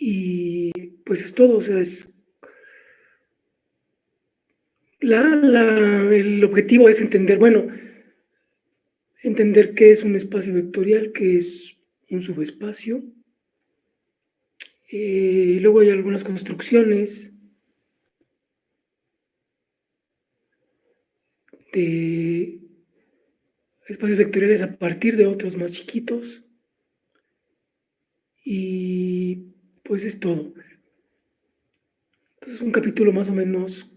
Y pues es todo, o sea, el objetivo es entender, bueno, entender qué es un espacio vectorial, qué es un subespacio. Luego hay algunas construcciones de espacios vectoriales a partir de otros más chiquitos. Y pues es todo. Entonces un capítulo más o menos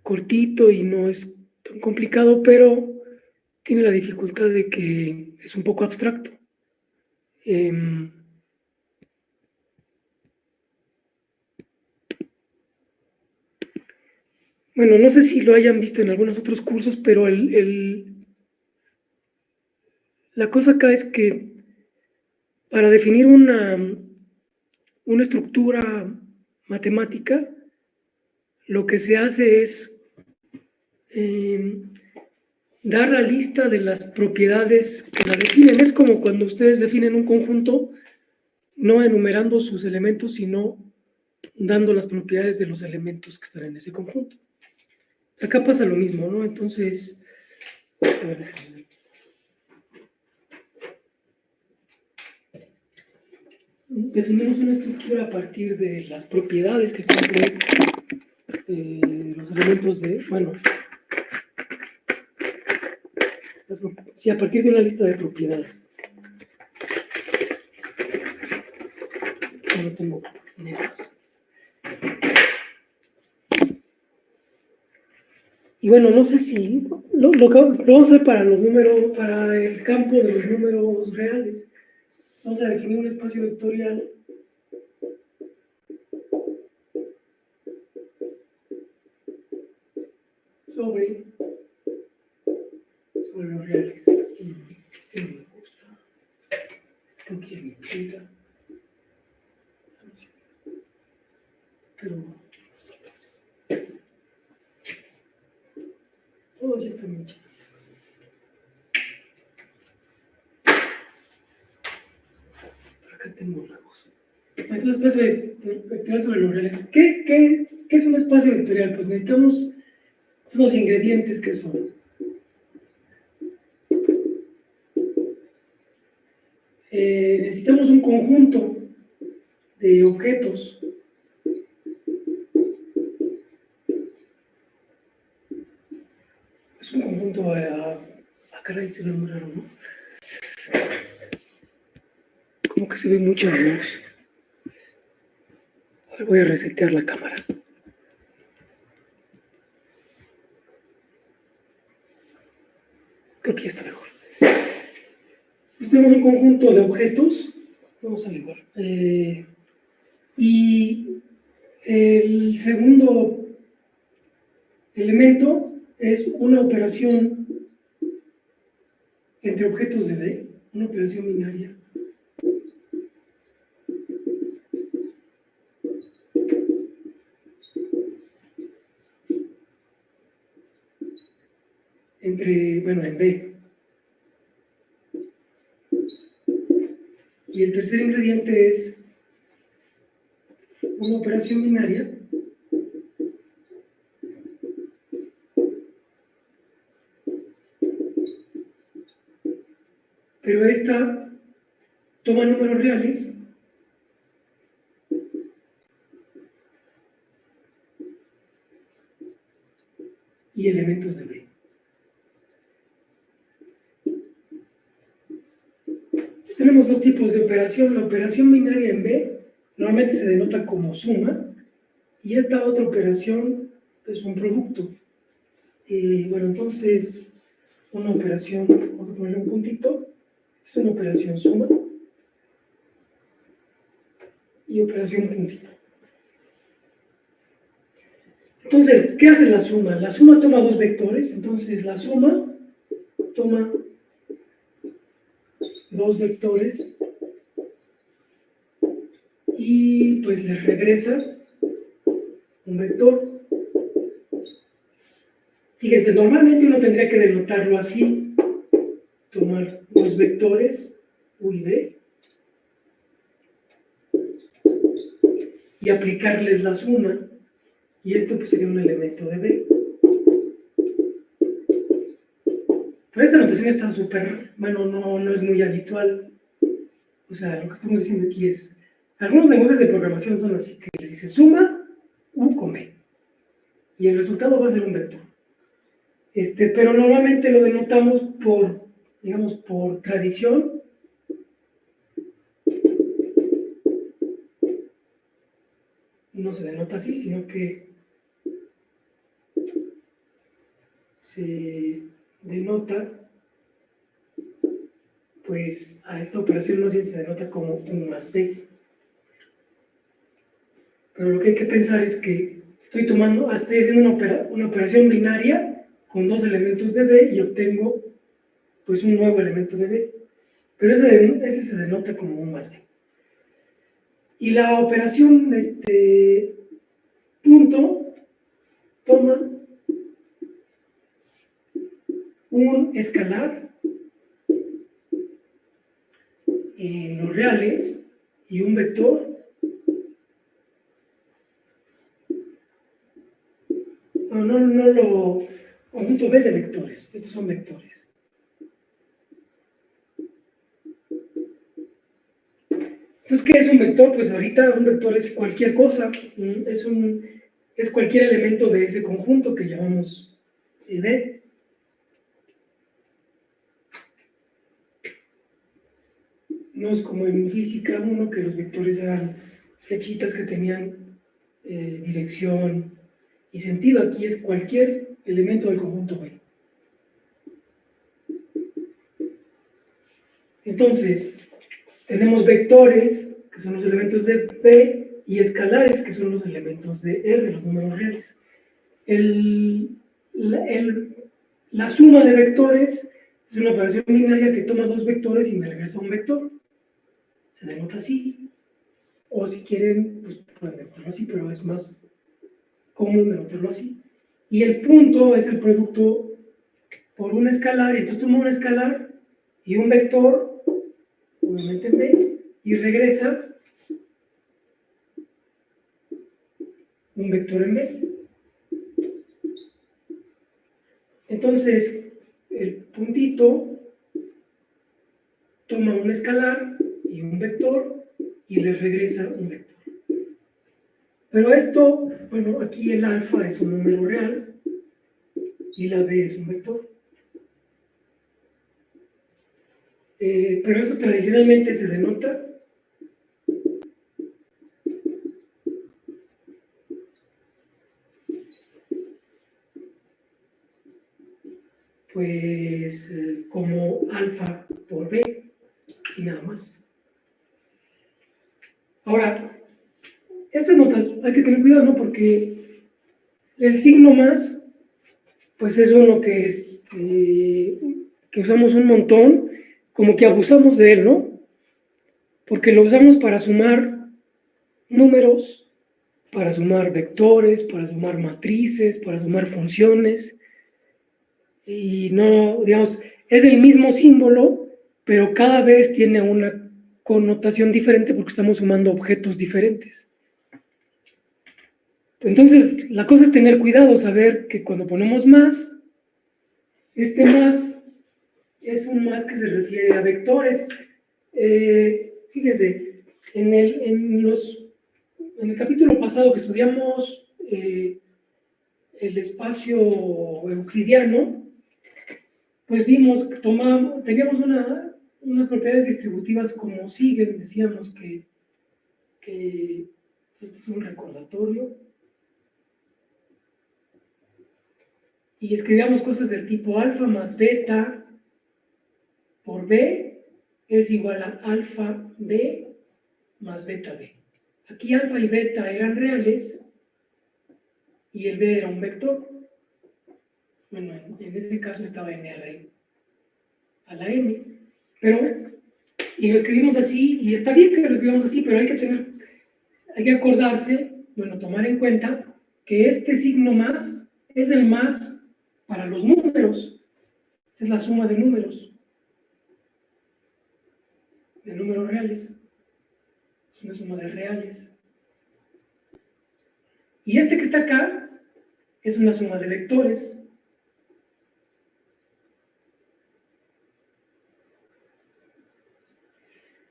cortito y no es tan complicado, pero tiene la dificultad de que es un poco abstracto. Bueno, no sé si lo hayan visto en algunos otros cursos, pero la cosa acá es que para definir una estructura matemática, lo que se hace es dar la lista de las propiedades que la definen. Es como cuando ustedes definen un conjunto, no enumerando sus elementos, sino dando las propiedades de los elementos que están en ese conjunto. Acá pasa lo mismo, ¿no? Entonces, definimos una estructura a partir de las propiedades que cumplen los elementos de, bueno, sí, a partir de una lista de propiedades. No tengo negros. Y bueno, no sé si lo vamos a hacer para los números, para el campo de los números reales. Vamos a definir un espacio vectorial sobre los reales. Este no me gusta. Creo que es mi tinta. Pero todos ya están hechos. Acá tengo una cosa. Entonces, espacio vectorial sobre los reales. ¿Qué es un espacio vectorial? Pues necesitamos unos ingredientes que son necesitamos un conjunto de objetos es un conjunto caray, se ve muy raro, ¿no? Como que se ve mucha luz. A ver, voy a resetear la cámara. Creo que ya está mejor. Tenemos un conjunto de objetos. Vamos a igual. Y el segundo elemento es una operación entre objetos de B, una operación binaria. Bueno, en B. Y el tercer ingrediente es una operación binaria pero esta toma números reales y elementos de B. Entonces, tenemos dos tipos de operación. La operación binaria en B normalmente se denota como suma y esta otra operación es un producto. Y bueno, entonces una operación, vamos a ponerle un puntito, esta es una operación suma y operación puntito. Entonces, ¿qué hace la suma? La suma toma dos vectores, entonces la suma toma dos vectores y pues les regresa un vector. Fíjense, normalmente uno tendría que denotarlo así, tomar dos vectores, U y B, y aplicarles la suma, y esto pues sería un elemento de B. Pero esta notación está súper, bueno, no es muy habitual. O sea, lo que estamos diciendo aquí es, algunos lenguajes de programación son así, que les dice suma U con B, y el resultado va a ser un vector. Pero normalmente lo denotamos por, digamos, por tradición. No se denota así, sino que se denota, pues a esta operación más bien se denota como U más B. Pero lo que hay que pensar es que estoy haciendo una operación binaria con dos elementos de B y obtengo pues un nuevo elemento de B. Pero ese se denota como U más B. Y la operación punto toma un escalar en los reales y un vector conjunto B de vectores. Estos son vectores. Entonces, ¿qué es un vector? Pues ahorita un vector es cualquier cosa, es cualquier elemento de ese conjunto que llamamos B. No es como en física 1 que los vectores eran flechitas que tenían dirección y sentido. Aquí es cualquier elemento del conjunto B. Entonces, tenemos vectores, que son los elementos de B, y escalares, que son los elementos de R, los números reales. La suma de vectores es una operación binaria que toma dos vectores y me regresa un vector. Se denota así. O si quieren, pues pueden denotarlo así, pero es más común denotarlo así. Y el punto es el producto por un escalar, y entonces toma un escalar y un vector, obviamente en B, y regresa un vector en B. Entonces, el puntito toma un escalar y un vector y le regresa un vector. Pero esto, bueno, aquí el alfa es un número real y la B es un vector. Pero esto tradicionalmente se denota pues como alfa por B y nada más. Ahora, estas notas hay que tener cuidado, ¿no? Porque el signo más, pues es uno que usamos un montón, como que abusamos de él, ¿no? Porque lo usamos para sumar números, para sumar vectores, para sumar matrices, para sumar funciones, y no, digamos, es el mismo símbolo, pero cada vez tiene una connotación diferente porque estamos sumando objetos diferentes. Entonces, la cosa es tener cuidado, saber que cuando ponemos más, este más es un más que se refiere a vectores. Fíjense, en el capítulo pasado que estudiamos el espacio euclidiano, pues vimos que teníamos unas propiedades distributivas como siguen, decíamos que esto es un recordatorio, y escribíamos cosas del tipo alfa más beta por B es igual a alfa B más beta B. Aquí alfa y beta eran reales y el B era un vector. Bueno, en ese caso estaba en R a la N, y lo escribimos así, y está bien que lo escribamos así, pero hay que acordarse, bueno, tomar en cuenta que este signo más es el más para los números. Esta es la suma de números reales. Es una suma de reales. Y este que está acá es una suma de vectores.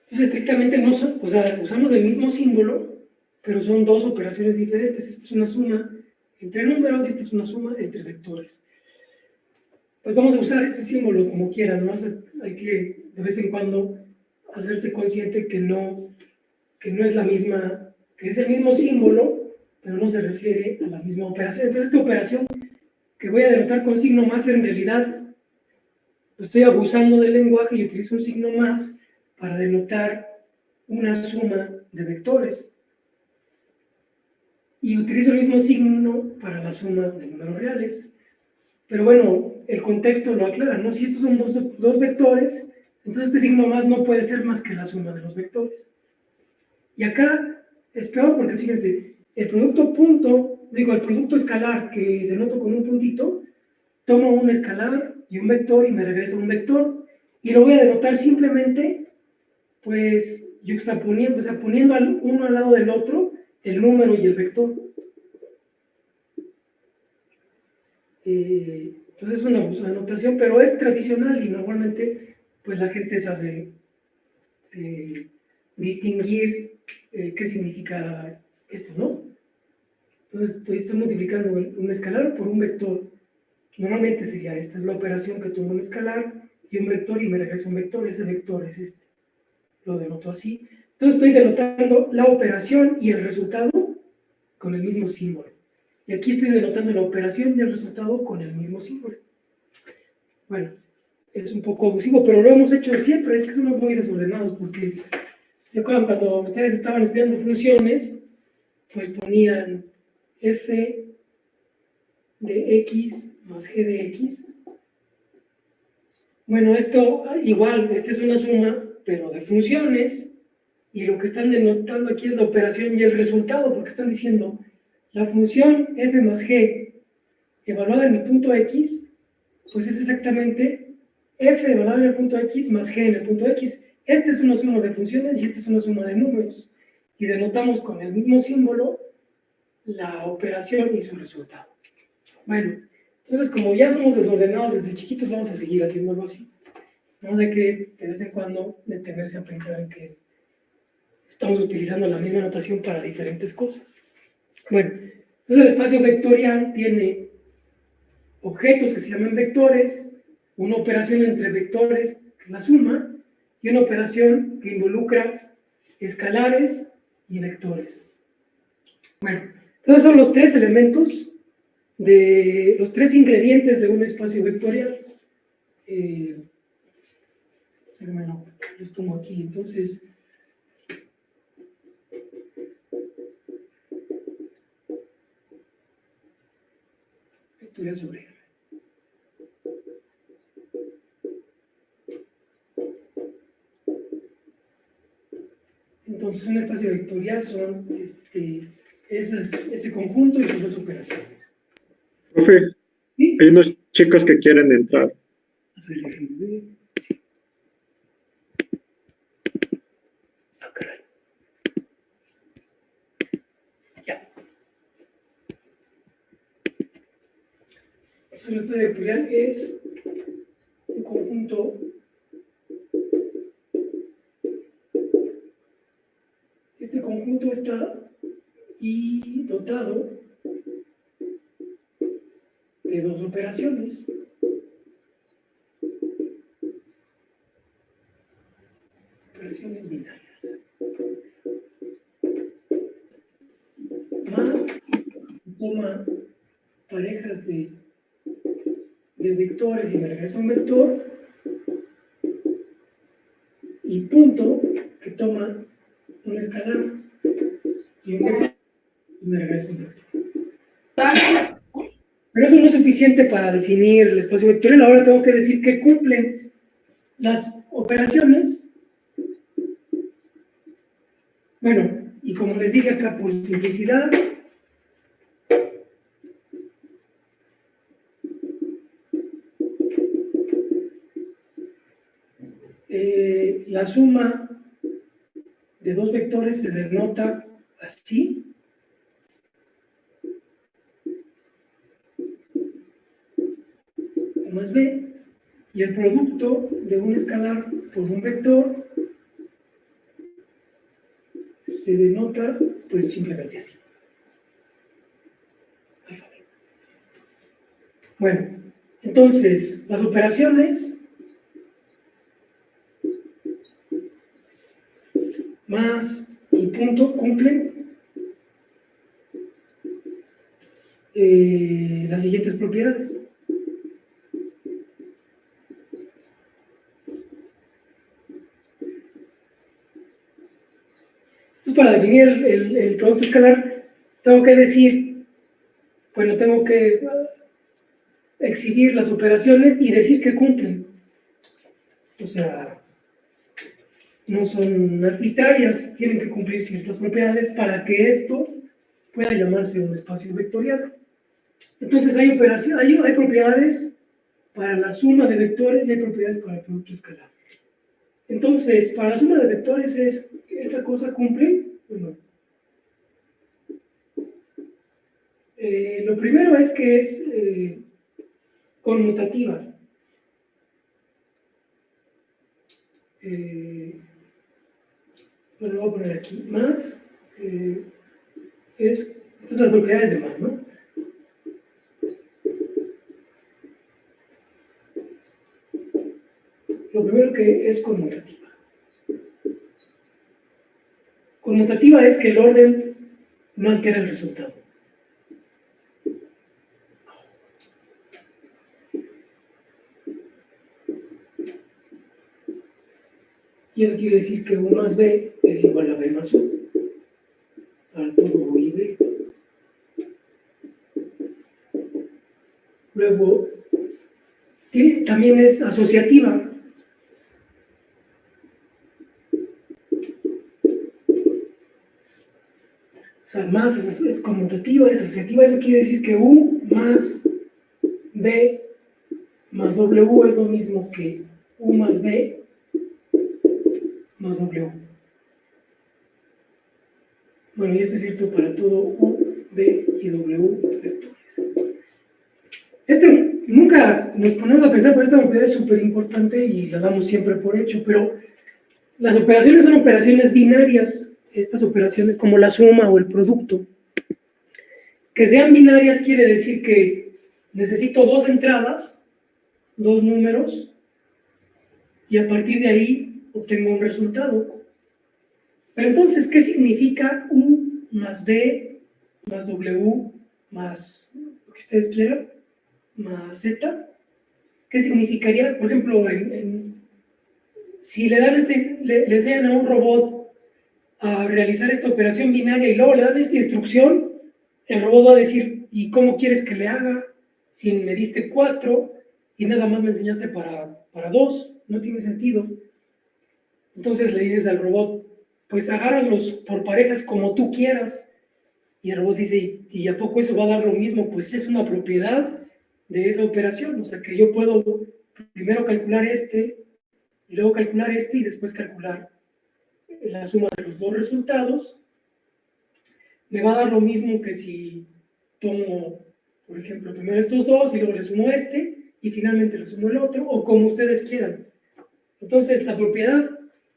Entonces, estrictamente no son, o sea, usamos el mismo símbolo, pero son dos operaciones diferentes. Esta es una suma entre números y esta es una suma entre vectores. Pues vamos a usar ese símbolo como quieran, ¿no? Hay que de vez en cuando hacerse consciente que no es la misma, que es el mismo símbolo, pero no se refiere a la misma operación. Entonces, esta operación que voy a denotar con signo más, en realidad estoy abusando del lenguaje y utilizo un signo más para denotar una suma de vectores. Y utilizo el mismo signo para la suma de números reales. Pero bueno, el contexto lo aclara, ¿no? Si estos son dos vectores, entonces este signo más no puede ser más que la suma de los vectores. Y acá es peor porque fíjense, el producto escalar que denoto con un puntito, tomo un escalar y un vector y me regresa un vector, y lo voy a denotar simplemente, pues, yuxtaponiendo, o sea, poniendo uno al lado del otro, el número y el vector. Entonces es una anotación, pero es tradicional y normalmente, pues, la gente sabe distinguir qué significa esto, ¿no? Entonces estoy multiplicando un escalar por un vector. Normalmente sería esta, es la operación que tomo un escalar y un vector y me regresa un vector, ese vector es este. Lo denoto así. Entonces estoy denotando la operación y el resultado con el mismo símbolo. Y aquí estoy denotando la operación y el resultado con el mismo símbolo. Bueno, es un poco abusivo, pero lo hemos hecho siempre, es que somos muy desordenados, porque ¿se acuerdan cuando ustedes estaban estudiando funciones? Pues ponían f de x más g de x. Bueno, esto igual, esta es una suma, pero de funciones, y lo que están denotando aquí es la operación y el resultado, porque están diciendo la función f más g evaluada en el punto x, pues es exactamente f evaluada en el punto x más g en el punto x. Esta es una suma de funciones y esta es una suma de números. Y denotamos con el mismo símbolo la operación y su resultado. Bueno, entonces como ya somos desordenados desde chiquitos, vamos a seguir haciéndolo así. No de que de vez en cuando detenerse a pensar en que estamos utilizando la misma notación para diferentes cosas. Bueno, entonces el espacio vectorial tiene objetos que se llaman vectores, una operación entre vectores, que es la suma, y una operación que involucra escalares y vectores. Bueno, entonces son los tres elementos los tres ingredientes de un espacio vectorial. Los pongo aquí, entonces. Vectorial sobre R. Entonces, un espacio vectorial son ese conjunto y sus dos operaciones. Profe, ¿Sí? hay unos chicos que quieren entrar. A ver, déjenme ver. Sí. Ah, caray. Ya. Entonces, un espacio vectorial es un conjunto. Este conjunto está dotado de dos operaciones. Operaciones binarias. Más toma parejas de vectores y me regresa un vector. Y punto que toma un escalar y un vector y me regresa un vector. Pero eso no es suficiente para definir el espacio vectorial. Ahora tengo que decir que cumplen las operaciones. Bueno, y como les dije acá por simplicidad, la suma de dos vectores se denota así. U más B, y el producto de un escalar por un vector se denota pues simplemente así. Bueno, entonces las operaciones más y punto cumplen las siguientes propiedades. Entonces, para definir el producto escalar, tengo que decir, bueno, tengo que exhibir las operaciones y decir que cumplen. O sea, no son arbitrarias, tienen que cumplir ciertas propiedades para que esto pueda llamarse un espacio vectorial. Entonces hay hay propiedades para la suma de vectores y hay propiedades para el producto escalar. Entonces, para la suma de vectores es, ¿esta cosa cumple o no? Lo primero es que es conmutativa. Bueno, lo voy a poner aquí. Más estas son las propiedades de más, ¿no? Lo primero que es conmutativa. Conmutativa es que el orden no altera el resultado. Y eso quiere decir que U más B es igual a B más U. Para todo U y B. Luego, también es asociativa. O sea, más es conmutativa, es asociativa. Eso quiere decir que U más B más W es lo mismo que U más B más W. Bueno, y esto es cierto para todo U, B y W vectores. Nunca nos ponemos a pensar, pero esta propiedad es súper importante y la damos siempre por hecho, pero las operaciones son operaciones binarias, estas operaciones como la suma o el producto. Que sean binarias quiere decir que necesito dos entradas, dos números, y a partir de ahí obtengo un resultado. Pero entonces, ¿qué significa U más B más W más lo que ustedes quieran, más Z? ¿Qué significaría? Por ejemplo, si le dan le enseñan a un robot a realizar esta operación binaria y luego le dan esta instrucción, el robot va a decir, ¿y cómo quieres que le haga? Si me diste 4 y nada más me enseñaste para 2, no tiene sentido. Entonces le dices al robot, pues agárralos por parejas como tú quieras. Y el robot dice, ¿y a poco eso va a dar lo mismo? Pues es una propiedad de esa operación, o sea que yo puedo primero calcular este, y luego calcular este, y después calcular la suma de los dos resultados. Me va a dar lo mismo que si tomo, por ejemplo, primero estos dos, y luego le sumo este, y finalmente le sumo el otro, o como ustedes quieran. Entonces, la propiedad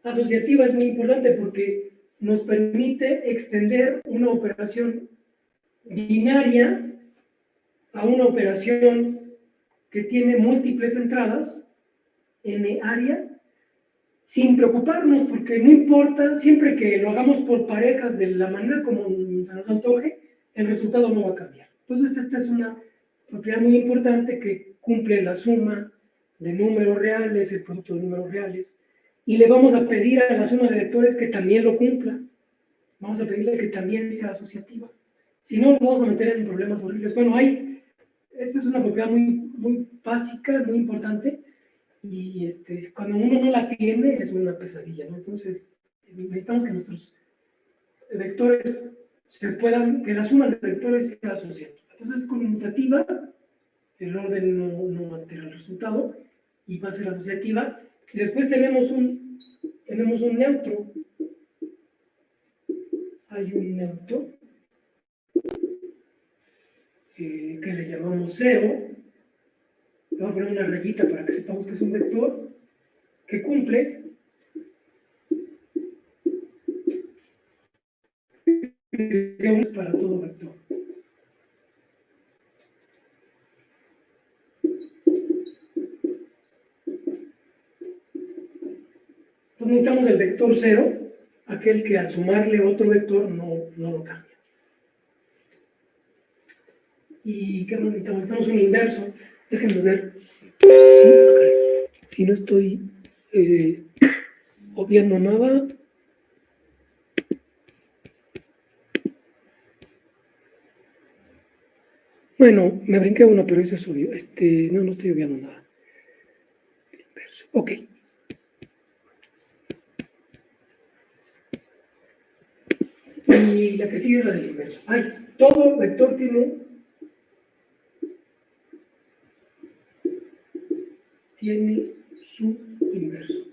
asociativa es muy importante porque nos permite extender una operación binaria a una operación que tiene múltiples entradas, n área, sin preocuparnos, porque no importa, siempre que lo hagamos por parejas de la manera como nos antoje, el resultado no va a cambiar. Entonces, esta es una propiedad muy importante que cumple la suma de números reales, el producto de números reales, y le vamos a pedir a la suma de vectores que también lo cumpla. Vamos a pedirle que también sea asociativa. Si no, nos vamos a meter en problemas horribles. Bueno, esta es una propiedad muy básica, muy importante, y cuando uno no la tiene es una pesadilla, ¿no? Entonces, necesitamos que nuestros vectores que la suma de vectores sea asociativa. Entonces, conmutativa, el orden no altera el resultado, y va a ser asociativa. Y después tenemos un neutro. Hay un neutro que le llamamos 0. voy a poner una rayita para que sepamos que es un vector que cumple para todo vector. Entonces necesitamos el vector 0, aquel que al sumarle otro vector no lo cambia. ¿Y qué más necesitamos? Necesitamos un inverso. Déjenme ver si no estoy obviando nada. Bueno, me brinqué uno, pero eso es obvio. No estoy obviando nada. Inverso. Ok. Y la que sigue es la del inverso. Todo vector tiene su inverso.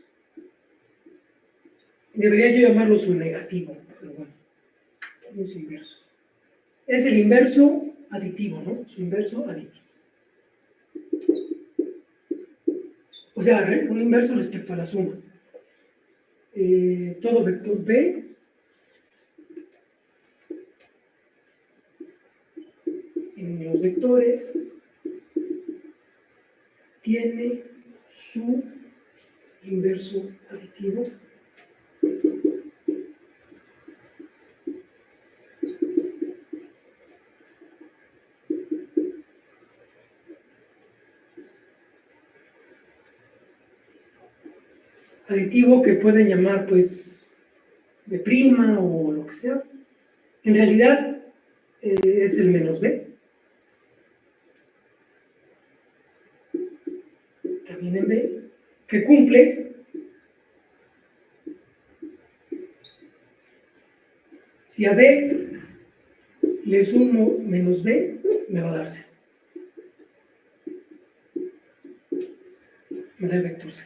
Debería yo llamarlo su negativo, pero bueno, tiene su inverso. Es el inverso aditivo, ¿no? Su inverso aditivo. O sea, un inverso respecto a la suma. Todo vector B en los vectores tiene su inverso aditivo que pueden llamar pues de prima o lo que sea. En realidad es el menos B. También en B, que cumple si a B le sumo menos B, me va a dar C. Me da el vector C.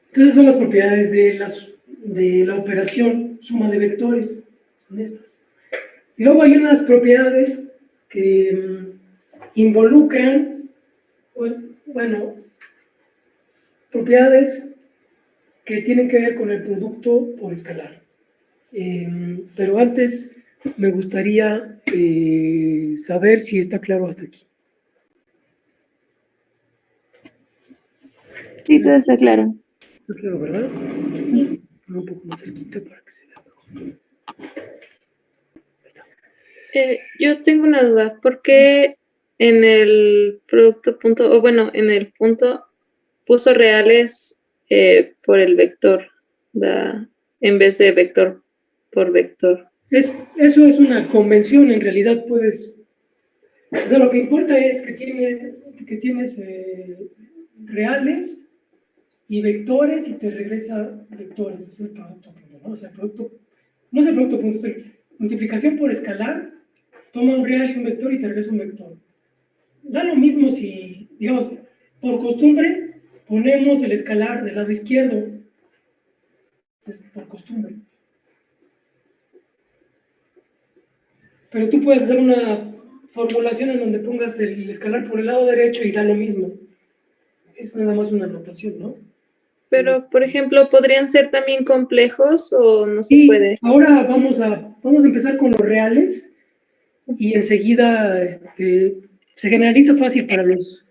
Entonces son las propiedades de la operación suma de vectores. Son estas. Y luego hay unas propiedades que involucran, bueno, propiedades que tienen que ver con el producto por escalar. Pero antes me gustaría saber si está claro hasta aquí. Sí, todo está claro. Está claro, ¿verdad? Un poco más cerquita para que se vea mejor. Yo tengo una duda. ¿Por qué en el producto punto, o bueno, en el punto puso reales por el vector en vez de vector por vector? Eso es una convención, en realidad puedes... O sea, lo que importa es que tienes reales y vectores y te regresa vectores. Es el producto punto, ¿no? O sea, no es el producto punto, es el multiplicación por escalar, toma un real y un vector y te regresa un vector. Da lo mismo si, digamos, por costumbre, ponemos el escalar del lado izquierdo. Es por costumbre. Pero tú puedes hacer una formulación en donde pongas el escalar por el lado derecho y da lo mismo. Es nada más una anotación, ¿no? Pero, por ejemplo, ¿podrían ser también complejos o no se puede? Ahora vamos a empezar con los reales y enseguida se generaliza fácil para los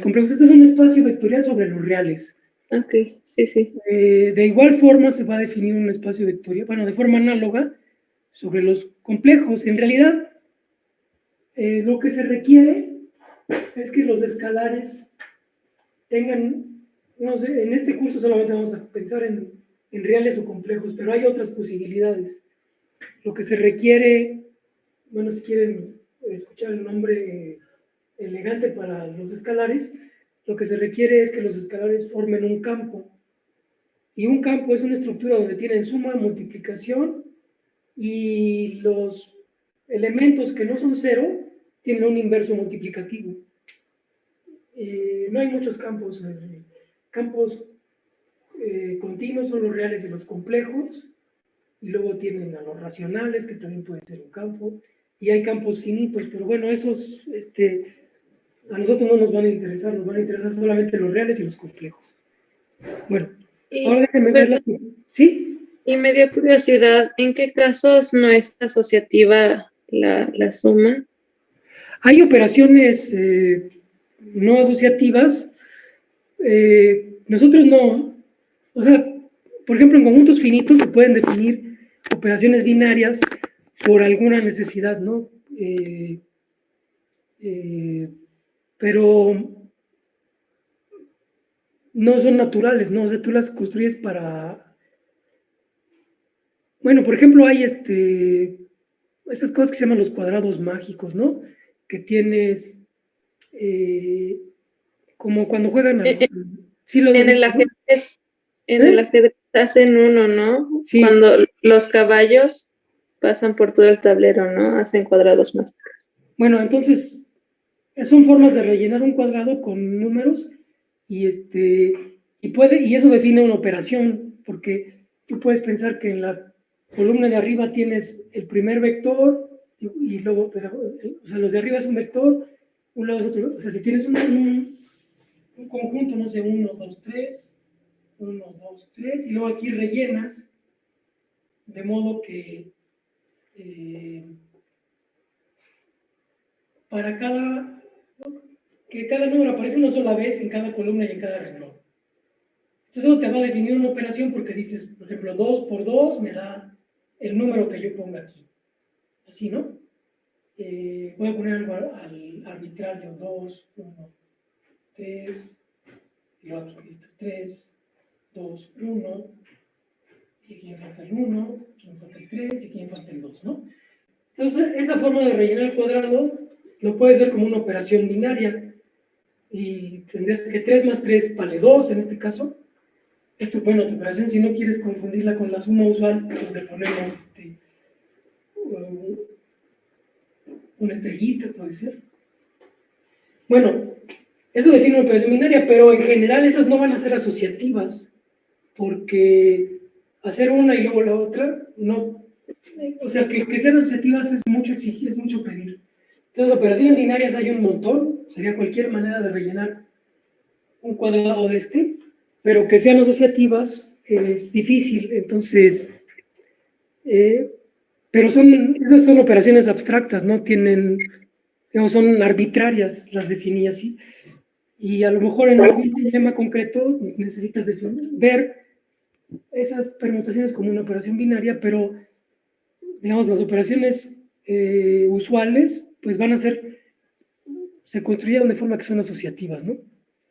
complejos. Este es un espacio vectorial sobre los reales. Ok, sí. De igual forma se va a definir un espacio vectorial, bueno, de forma análoga, sobre los complejos. En realidad, lo que se requiere es que los escalares tengan, no sé, en este curso solamente vamos a pensar en reales o complejos, pero hay otras posibilidades. Lo que se requiere, bueno, si quieren escuchar el nombre elegante para los escalares, lo que se requiere es que los escalares formen un campo. Y un campo es una estructura donde tienen suma, multiplicación, y los elementos que no son cero tienen un inverso multiplicativo. No hay muchos campos. Campos continuos son los reales y los complejos, y luego tienen a los racionales, que también pueden ser un campo, y hay campos finitos, pero bueno, esos A nosotros no nos van a interesar, nos van a interesar solamente los reales y los complejos. Bueno, Y, ahora déjenme ver la... ¿Sí? y me dio curiosidad, ¿en qué casos no es asociativa la suma? Hay operaciones no asociativas. Nosotros no. O sea, por ejemplo, en conjuntos finitos se pueden definir operaciones binarias por alguna necesidad, ¿no? Pero no son naturales, ¿no? O sea, tú las construyes para... Bueno, por ejemplo, hay esas cosas que se llaman los cuadrados mágicos, ¿no? Que tienes como cuando juegan En, al... Sí, lo has en el visto, ¿no? ajedrez, en el ajedrez hacen uno, ¿no? Sí, Cuando los caballos pasan por todo el tablero, ¿no? Hacen cuadrados más. bueno, entonces son formas de rellenar un cuadrado con números y y eso define una operación, porque tú puedes pensar que en la columna de arriba tienes el primer vector y luego, o sea, los de arriba es un vector, un lado es otro, o sea, si tienes un conjunto, no sé, 1, 2, 3, 1, 2, 3, y luego aquí rellenas, de modo eh, para que cada número aparece una sola vez en cada columna y en cada renglón. Entonces eso te va a definir una operación porque dices, por ejemplo, 2 por 2 me da el número que yo ponga aquí. Así, ¿no? Voy a poner algo al arbitrario, 2, 1, 3, y luego aquí listo, 3, 2, 1, y aquí me falta el 1, aquí me falta el 3, y aquí me falta el 2, ¿no? Entonces, esa forma de rellenar el cuadrado lo puedes ver como una operación binaria. Y tendrías que 3 más 3 vale 2 en este caso. Esto, bueno, tu operación, si no quieres confundirla con la suma usual, pues le ponemos una estrellita, puede ser. Bueno, eso define una operación binaria, pero en general esas no van a ser asociativas, porque hacer una y luego la otra, no. O sea, que sean asociativas es mucho exigir, es mucho pedir. Entonces, operaciones binarias hay un montón, sería cualquier manera de rellenar un cuadrado de pero que sean asociativas es difícil, entonces, pero esas son operaciones abstractas, no tienen, digamos, son arbitrarias, las definí así, y a lo mejor en algún problema concreto necesitas ver esas permutaciones como una operación binaria, pero, digamos, las operaciones usuales, pues van a se construyeron de forma que son asociativas, ¿no?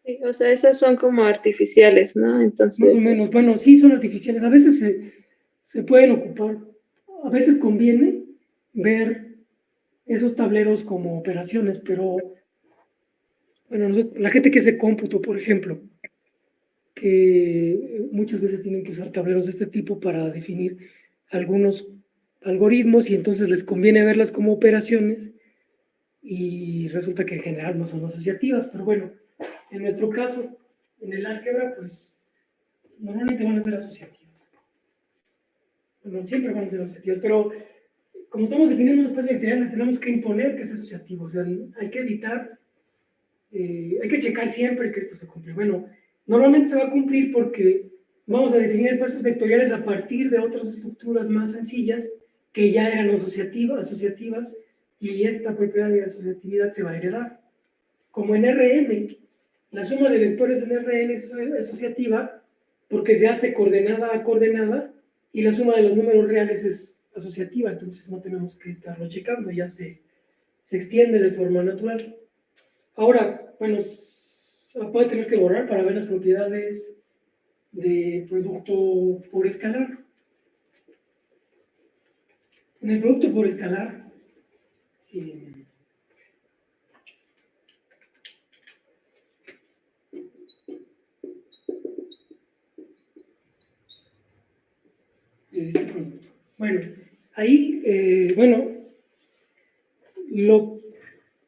Sí, o sea, esas son como artificiales, ¿no? Más o Entonces, menos, bueno, sí son artificiales, a veces se pueden ocupar, a veces conviene ver esos tableros como operaciones, pero bueno, la gente que hace cómputo, por ejemplo, que muchas veces tienen que usar tableros de este tipo para definir algunos algoritmos y entonces les conviene verlas como operaciones y resulta que en general no son asociativas, pero bueno, en nuestro caso, en el álgebra, pues normalmente van a ser asociativas. Bueno, siempre van a ser asociativas, pero como estamos definiendo un espacio vectorial, le tenemos que imponer que es asociativo, o sea, hay que evitar, hay que checar siempre que esto se cumple. Bueno, normalmente se va a cumplir porque vamos a definir espacios vectoriales a partir de otras estructuras más sencillas que ya eran asociativas y esta propiedad de asociatividad se va a heredar. Como en Rn, la suma de vectores en Rn es asociativa porque se hace coordenada a coordenada y la suma de los números reales es asociativa, entonces no tenemos que estarlo checando, ya se extiende de forma natural. Ahora, bueno, se puede tener que borrar para ver las propiedades de producto por escalar. En el producto por escalar, este producto. Bueno, ahí, bueno,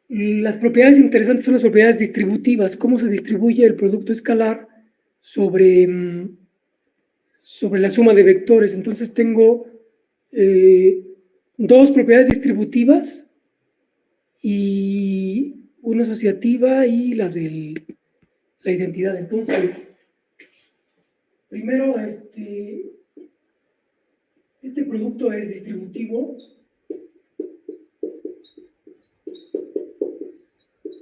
las propiedades interesantes son las propiedades distributivas, cómo se distribuye el producto escalar sobre, sobre la suma de vectores. Entonces tengo dos propiedades distributivas y una asociativa y la de la identidad. Entonces, primero, este producto es distributivo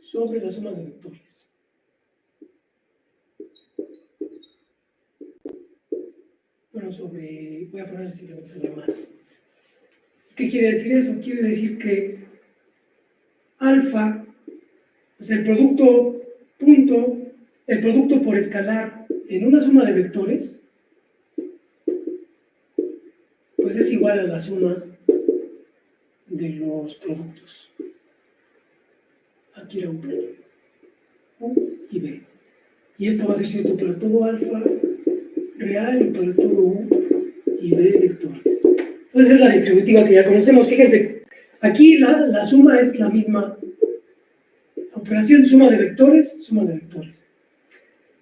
sobre la suma de vectores. Bueno, voy a poner simplemente sobre más. ¿Qué quiere decir eso? Quiere decir que alfa, o sea, el producto por escalar en una suma de vectores, pues es igual a la suma de los productos. Aquí era un producto, U y B. Y esto va a ser cierto para todo alfa real y para todo U y B vectores. Entonces es la distributiva que ya conocemos. Fíjense, aquí la suma es la misma operación, suma de vectores.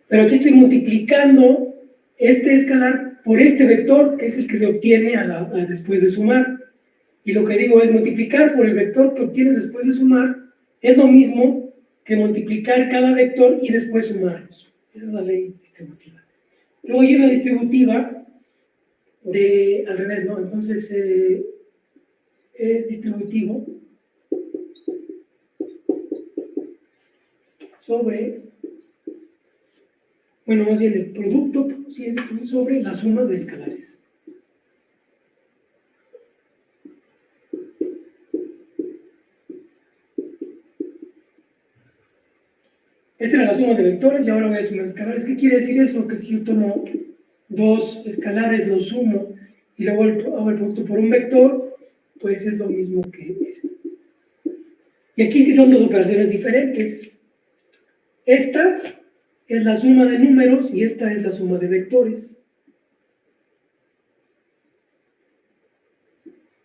Pero aquí estoy multiplicando este escalar por este vector, que es el que se obtiene después de sumar. Y lo que digo es multiplicar por el vector que obtienes después de sumar, es lo mismo que multiplicar cada vector y después sumarlos. Esa es la ley distributiva. Luego hay una distributiva al revés, ¿no? Entonces, es distributivo sobre, bueno, más bien el producto, sí es sobre la suma de escalares. Esta era la suma de vectores y ahora voy a sumar escalares. ¿Qué quiere decir eso? Que si yo tomo dos escalares, los sumo y luego hago el producto por un vector, pues es lo mismo que esto. Y aquí sí son dos operaciones diferentes. Esta es la suma de números y esta es la suma de vectores.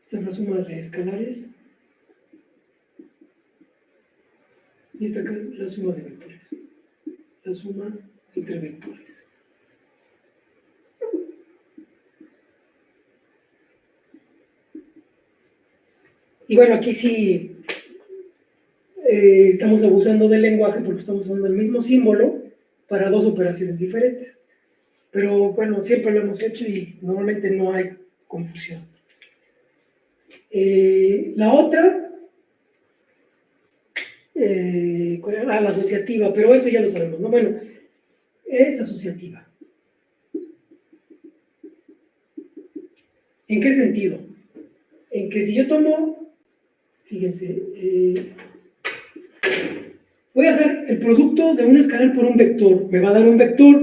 Esta es la suma de escalares. Y esta acá es la suma de vectores. La suma entre vectores. Y bueno, aquí sí estamos abusando del lenguaje porque estamos usando el mismo símbolo para dos operaciones diferentes. Pero bueno, siempre lo hemos hecho y normalmente no hay confusión. La otra, la asociativa, pero eso ya lo sabemos, ¿no? Bueno, es asociativa. ¿En qué sentido? En que si yo tomo, fíjense, voy a hacer el producto de un escalar por un vector, me va a dar un vector,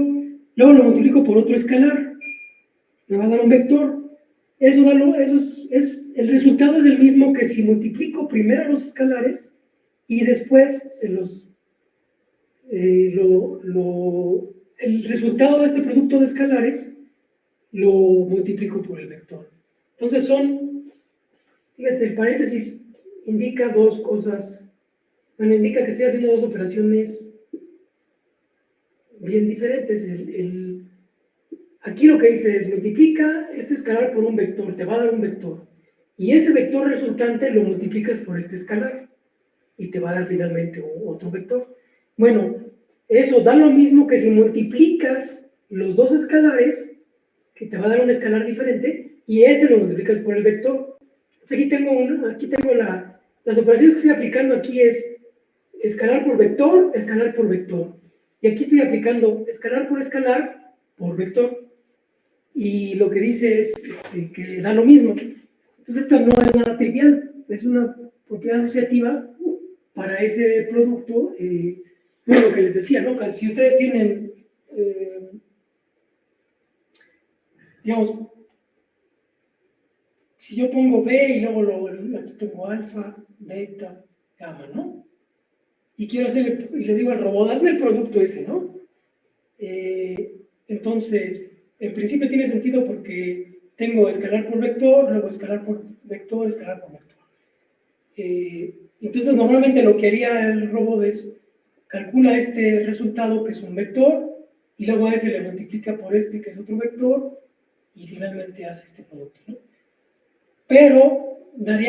luego lo multiplico por otro escalar, me va a dar un vector. El resultado es el mismo que si multiplico primero los escalares y después el resultado de este producto de escalares lo multiplico por el vector. Entonces fíjate, el paréntesis indica dos cosas. Bueno, indica que estoy haciendo dos operaciones bien diferentes. Aquí lo que dice es, multiplica este escalar por un vector, te va a dar un vector. Y ese vector resultante lo multiplicas por este escalar. Y te va a dar finalmente otro vector. Bueno, eso da lo mismo que si multiplicas los dos escalares, que te va a dar un escalar diferente, y ese lo multiplicas por el vector. Entonces aquí tengo las operaciones que estoy aplicando aquí es escalar por vector. Y aquí estoy aplicando escalar por vector. Y lo que dice es que da lo mismo. Entonces esta no es nada trivial, es una propiedad asociativa para ese producto. Bueno, lo que les decía, ¿no? Si ustedes tienen, digamos, si yo pongo B y luego aquí tengo alfa, beta, gamma, ¿no? Y quiero y le digo al robot, hazme el producto ese, ¿no? Entonces, en principio tiene sentido porque tengo escalar por vector, luego escalar por vector, escalar por vector. Entonces, normalmente lo que haría el robot es calcula este resultado que es un vector y luego a ese le multiplica por este que es otro vector y finalmente hace este producto, ¿no? Pero da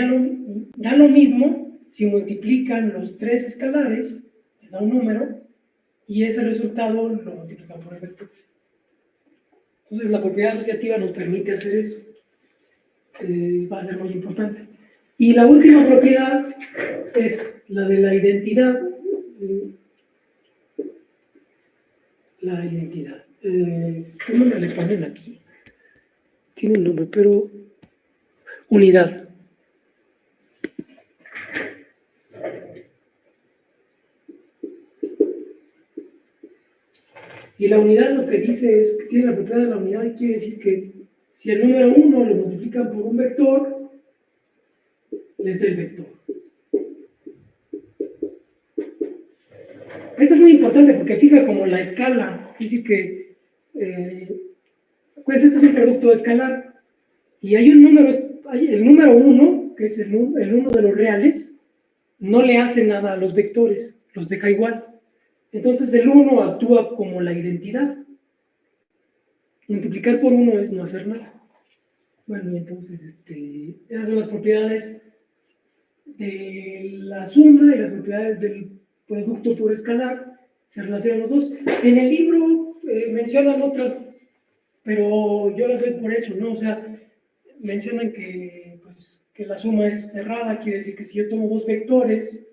lo mismo si multiplican los tres escalares, les da un número, y ese resultado lo multiplican por el vector. Entonces la propiedad asociativa nos permite hacer eso. Va a ser muy importante. Y la última propiedad es la de la identidad. La identidad. ¿Qué nombre le ponen aquí? Tiene un nombre, pero unidad. Y la unidad lo que dice es que tiene la propiedad de la unidad y quiere decir que si el número 1 lo multiplican por un vector, les da el vector. Esto es muy importante porque fija como la escala, es decir que pues este es un producto escalar y hay un número, el número 1, que es el 1 de los reales, no le hace nada a los vectores, los deja igual. Entonces el 1 actúa como la identidad. Multiplicar por 1 es no hacer nada. Bueno, y entonces esas son las propiedades de la suma y las propiedades del producto por escalar, se relacionan los dos. En el libro mencionan otras, pero yo las doy por hecho, ¿no? O sea, mencionan que, pues, que la suma es cerrada, quiere decir que si yo tomo dos vectores,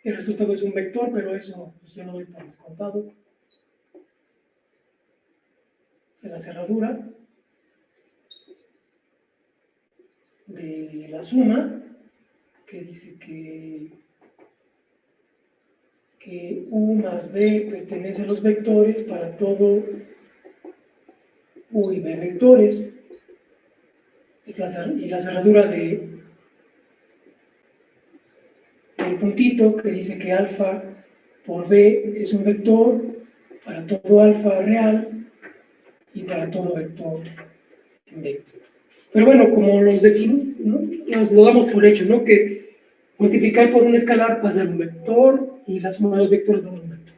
el resultado es un vector, pero eso pues, yo lo doy por descontado. O sea, la cerradura de la suma, que dice que U más B pertenece a los vectores para todo U y B vectores. Y la cerradura del puntito que dice que alfa por B es un vector para todo alfa real y para todo vector en B. Pero bueno, como los defino, ¿no? Nos lo damos por hecho, ¿no? Que multiplicar por un escalar va a ser un vector y la suma de los vectores va a ser un vector.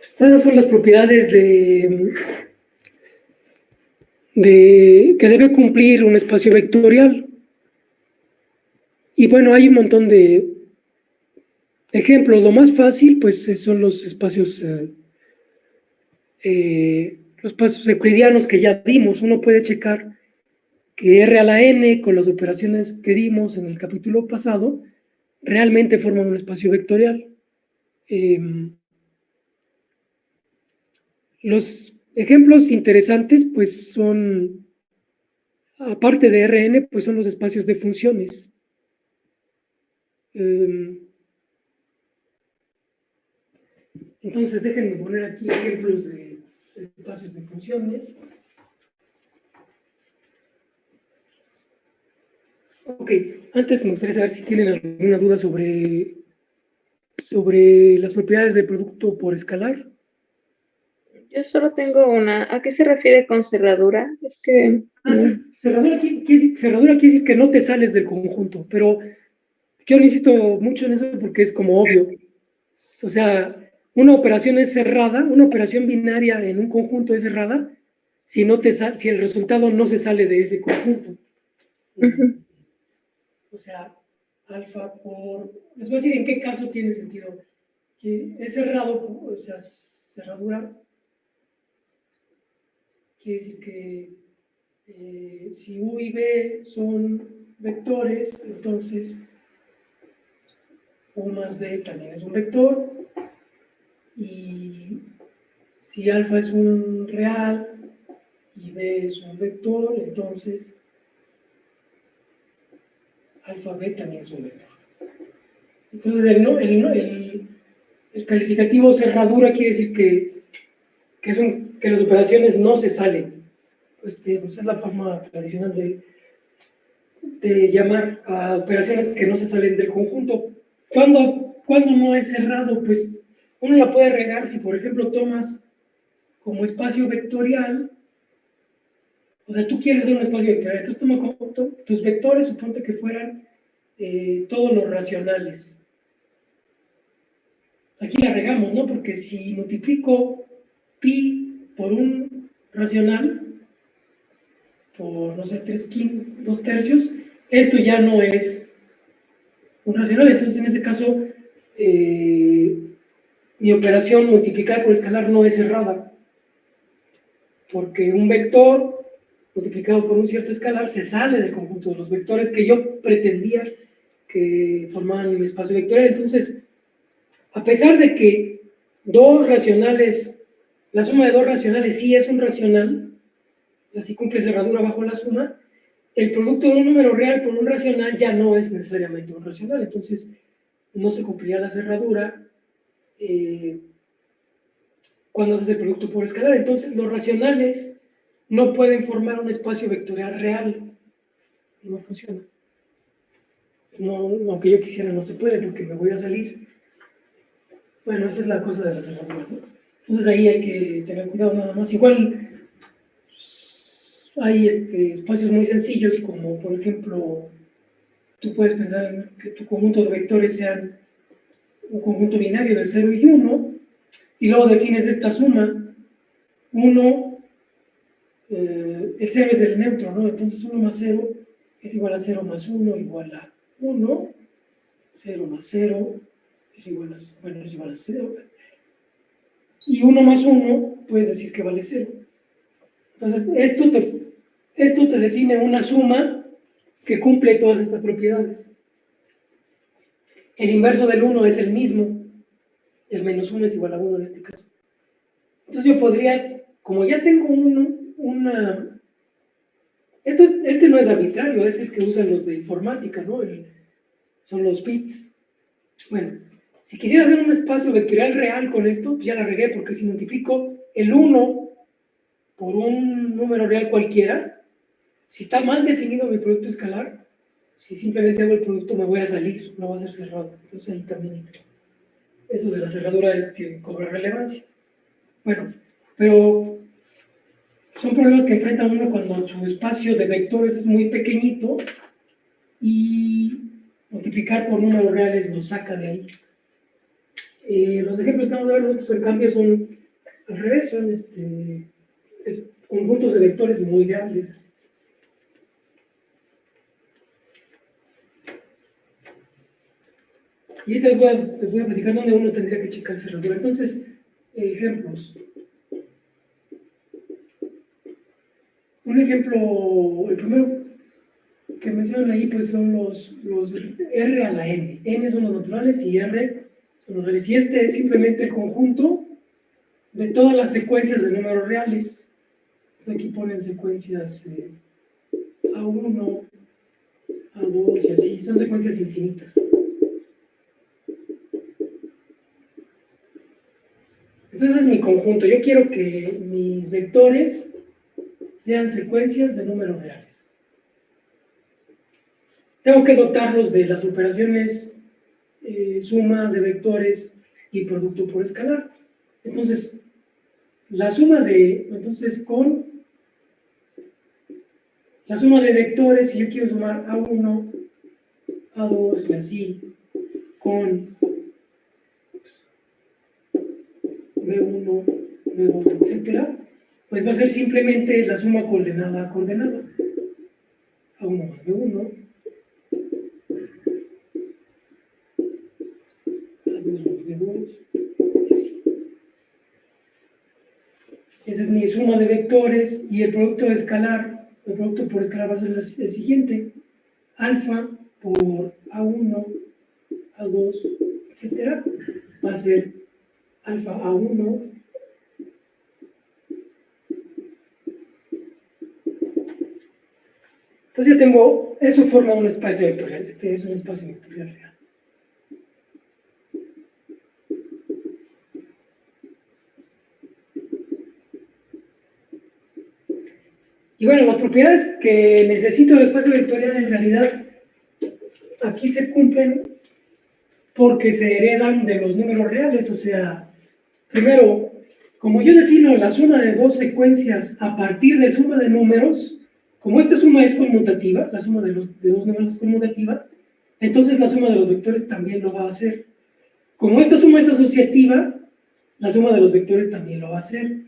Estas son las propiedades que debe cumplir un espacio vectorial. Y bueno, hay un montón de ejemplos. Lo más fácil, pues, son los espacios euclidianos que ya vimos. Uno puede checar que R a la n, con las operaciones que vimos en el capítulo pasado, realmente forman un espacio vectorial. Los ejemplos interesantes, pues, son, aparte de Rn, pues son los espacios de funciones. Entonces, déjenme poner aquí ejemplos de espacios de funciones. Ok, antes me gustaría saber si tienen alguna duda sobre las propiedades del producto por escalar. Yo solo tengo una. ¿A qué se refiere con cerradura? Es que... Cerradura quiere decir que no te sales del conjunto, pero yo no insisto mucho en eso porque es como obvio. O sea, una operación es cerrada, una operación binaria en un conjunto es cerrada si el resultado no se sale de ese conjunto. O sea, alfa por... Les voy a decir en qué caso tiene sentido. Que es cerrado, o sea, cerradura quiere decir que si U y B son vectores, entonces U más B también es un vector. Y si alfa es un real y B es un vector, entonces alfa B también es un vector. Entonces el calificativo cerradura quiere decir que las operaciones no se salen. Pues es la forma tradicional de llamar a operaciones que no se salen del conjunto. ¿Cuándo no es cerrado? Pues uno la puede regar si, por ejemplo, tomas como espacio vectorial, o sea, tú quieres hacer un espacio vectorial, entonces toma tus vectores, suponte que fueran todos los racionales. Aquí la regamos, ¿no? Porque si multiplico pi por un racional, por, no sé, 2 tercios, esto ya no es un racional. Entonces, en ese caso, mi operación multiplicar por escalar no es cerrada, porque un vector multiplicado por un cierto escalar se sale del conjunto de los vectores que yo pretendía que formaban mi espacio vectorial. Entonces, a pesar de que dos racionales, la suma de dos racionales sí es un racional, así cumple cerradura bajo la suma, el producto de un número real con un racional ya no es necesariamente un racional. Entonces, no se cumplirá la cerradura cuando haces el producto por escalar. Entonces, los racionales no pueden formar un espacio vectorial real. No funciona. No, aunque yo quisiera, no se puede porque me voy a salir. Bueno, esa es la cosa de la cerradura, ¿no? Entonces ahí hay que tener cuidado nada más. Igual hay espacios muy sencillos, como por ejemplo, tú puedes pensar en que tu conjunto de vectores sean un conjunto binario de 0 y 1, y luego defines esta suma. 1, el 0 es el neutro, ¿no? Entonces 1 más 0 es igual a 0 más 1 igual a 1, 0 más 0 es igual a, bueno, es igual a 0, y 1 más 1 puedes decir que vale 0. Entonces, esto te define una suma que cumple todas estas propiedades. El inverso del 1 es el mismo, el menos 1 es igual a 1 en este caso. Entonces yo podría, como ya tengo este no es arbitrario, es el que usan los de informática, ¿no? Son los bits. Bueno, si quisiera hacer un espacio vectorial real con esto, pues ya la regué, porque si multiplico el 1 por un número real cualquiera, si está mal definido mi producto escalar, si simplemente hago el producto me voy a salir, no va a ser cerrado. Entonces ahí también eso de la cerradura cobra relevancia. Bueno, pero son problemas que enfrenta uno cuando su espacio de vectores es muy pequeñito y multiplicar por números reales lo saca de ahí. Los ejemplos que vamos a ver nosotros, en cambio, son al revés, son conjuntos de vectores muy grandes. Y ahorita les voy a platicar dónde uno tendría que checar cerradura. Entonces, ejemplos. Un ejemplo, el primero que mencionan ahí, pues son los R a la N. N son los naturales y R son los reales. Y este es simplemente el conjunto de todas las secuencias de números reales. Entonces aquí ponen secuencias A1, A2 y así. Son secuencias infinitas. Entonces es mi conjunto. Yo quiero que mis vectores sean secuencias de números reales. Tengo que dotarlos de las operaciones suma de vectores y producto por escalar. Entonces, la suma de vectores, si yo quiero sumar A1, A2 y así, con B1, B2, etcétera, pues va a ser simplemente la suma coordenada a coordenada. A1 más B1, A2 más B2, y así. Esa es mi suma de vectores, y el producto de escalar, el producto por escalar va a ser el siguiente: alfa por A1, A2, etcétera, va a ser alfa A1, entonces ya tengo, eso forma un espacio vectorial. Este es un espacio vectorial real. Y bueno, las propiedades que necesito del espacio vectorial en realidad aquí se cumplen porque se heredan de los números reales. O sea, primero, como yo defino la suma de dos secuencias a partir de suma de números, como esta suma es conmutativa, la suma de dos números es conmutativa, entonces la suma de los vectores también lo va a hacer. Como esta suma es asociativa, la suma de los vectores también lo va a hacer.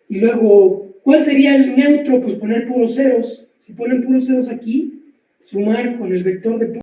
Y luego, ¿cuál sería el neutro? Pues poner puros ceros. Si ponen puros ceros aquí, sumar con el vector de